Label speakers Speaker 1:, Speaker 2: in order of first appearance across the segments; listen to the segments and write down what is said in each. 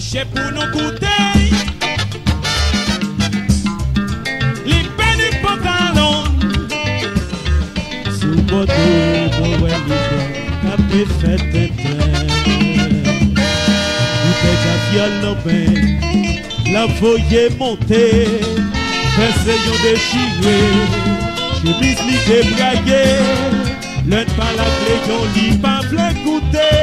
Speaker 1: Rocher pour nous goûter. Les pains du pantalon. Sous bateau, pour après fête d'éternel. Vous faites la fiole l'open, la voyez monter. Faisayon déchiré, chemise li débraillé. L'un pas la clé, yon li pas plein goûter.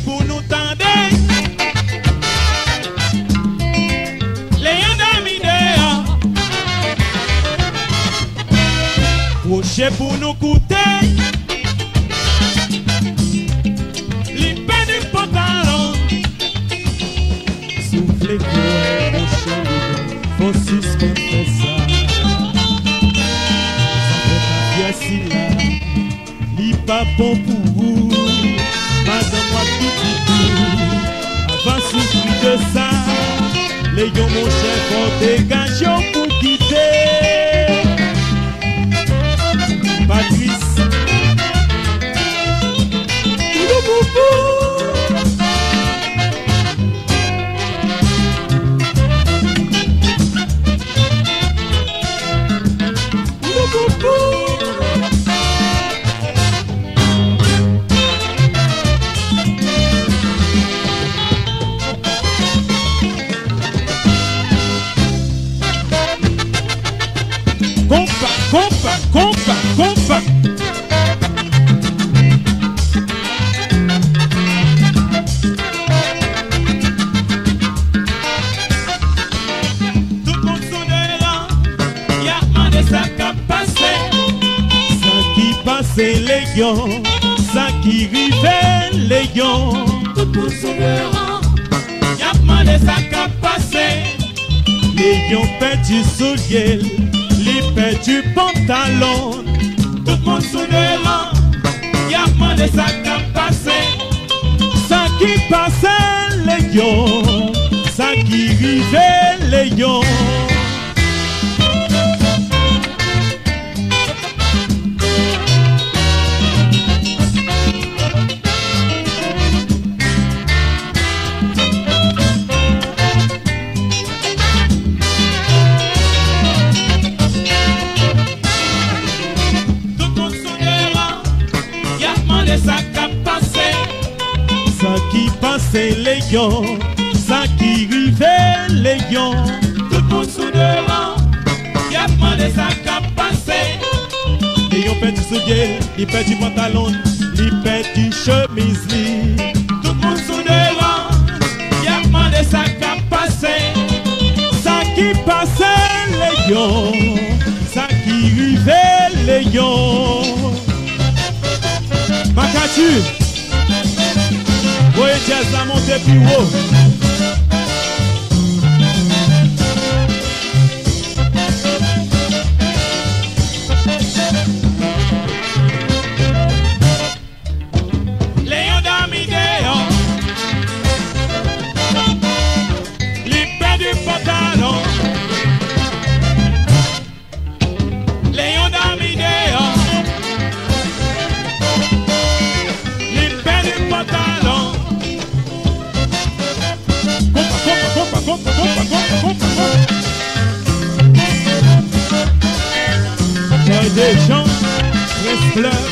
Speaker 1: Pour nous tendre les d'amis dehors, rocher pour nous coûter les pains du pantalon, soufflez pour rocher, faut suspendre ça, ça fait si là, li pas bon pour vous. Madame, avant souffrir de ça, les yon mon chef ont dégagé pour quitter. Patrice, compa. Tout le monde sont dehors, y'a demandé ça qu'a passé. Ça qui passait les lions, ça qui rivait les lions. Tout le monde sont dehors, y'a demandé ça qu'a passé. Les lions perdu souliers. Les paix du pantalon, tout le monde sous le rang, y'a demandé ça qu'a passé. Ça qui passait les lions, ça qui rivait les lions. Ça qu'a passé, ça qui passait les lions, ça qui rivait les lions. Tout le monde sous le rang, y'a demandé ça qu'a passé. Les lions perdent du soulier, ils perdent du pantalon, ils perdent du chemise. Tout le monde sous le rang, y'a demandé ça qu'a passé. Ça qui passait les lions, ça qui rivait les lions. Makatu, voyez jazz la montée plus haut. Léon d'Amidéo, les pains du pantalon. Léon d'Amidéo. Des gens fleurs.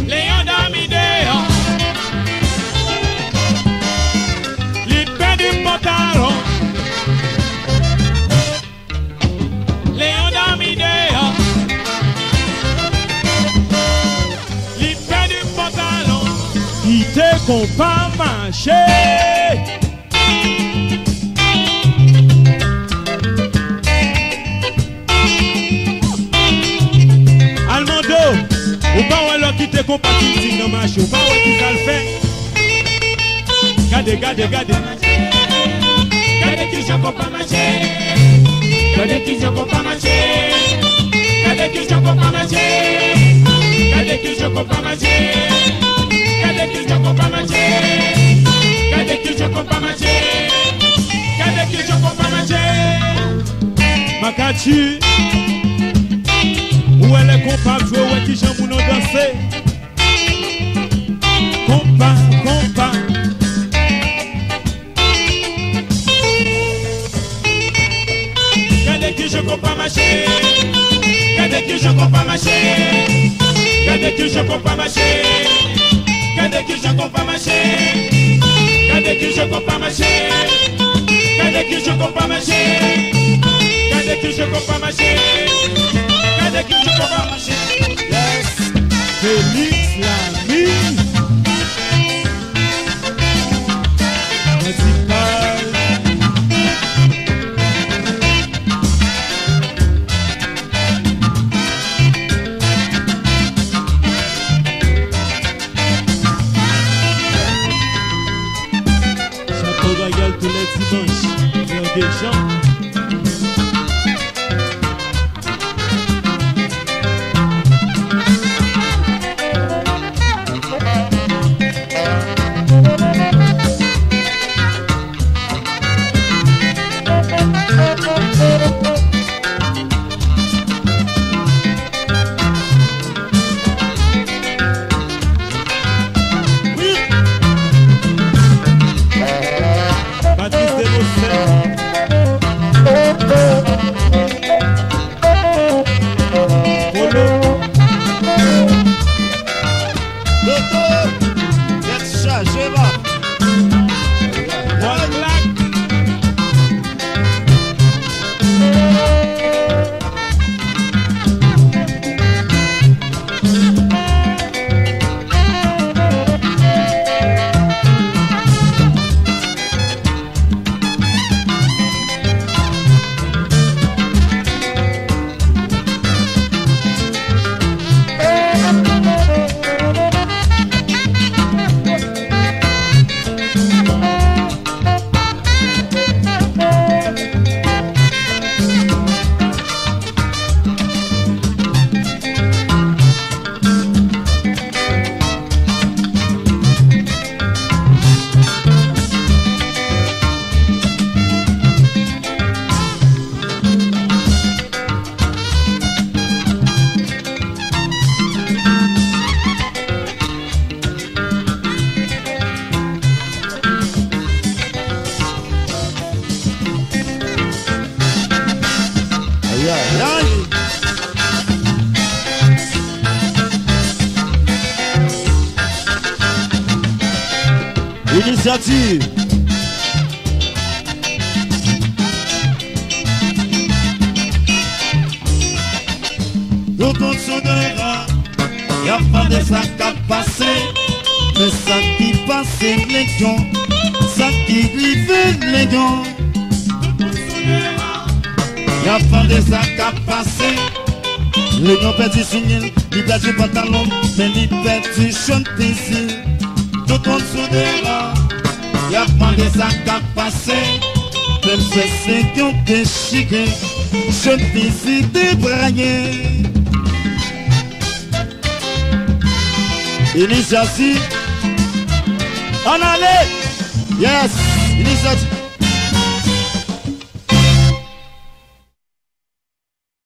Speaker 1: Léon d'Amidéo, les pains du pantalon. Léon d'Amidéo, les pains du pantalon. Qui te qu'on pas marcher. Ou pas ou alors qui te compatible dans ma chou, pas ou qui ça le fait. Gade qui j'accompanne. Makatu. Où elle est compa, jouer, où est qui j'en nous danser. Compa, compa. Gardez que je compa marcher. Gardez que je compa marcher. Gardez que je compa marcher. Gardez que je compa marcher. Gardez que je compa marcher. Gardez que je compa marcher. Gardez que je compa marcher. Gardez que je compa marcher. Yes. Félix Lamy.
Speaker 2: Tous les dimanches, vers des gens.
Speaker 3: Initiative.
Speaker 1: Tout le monde s'audera, y'a pas de ça qui a passé, mais ça qui passe les gens, ça qui vive les gens. Tout le monde s'audera, y'a pas de ça qui a passé, les gens perdent signes, ils perdent du pantalon, mais ils perdent du chantier. Tout le monde s'audera, y'a pas de ça qui a passé, même ceux qui ont déchiré, chantier débraillé.
Speaker 3: Initiative. En allez. Yes. Initiative.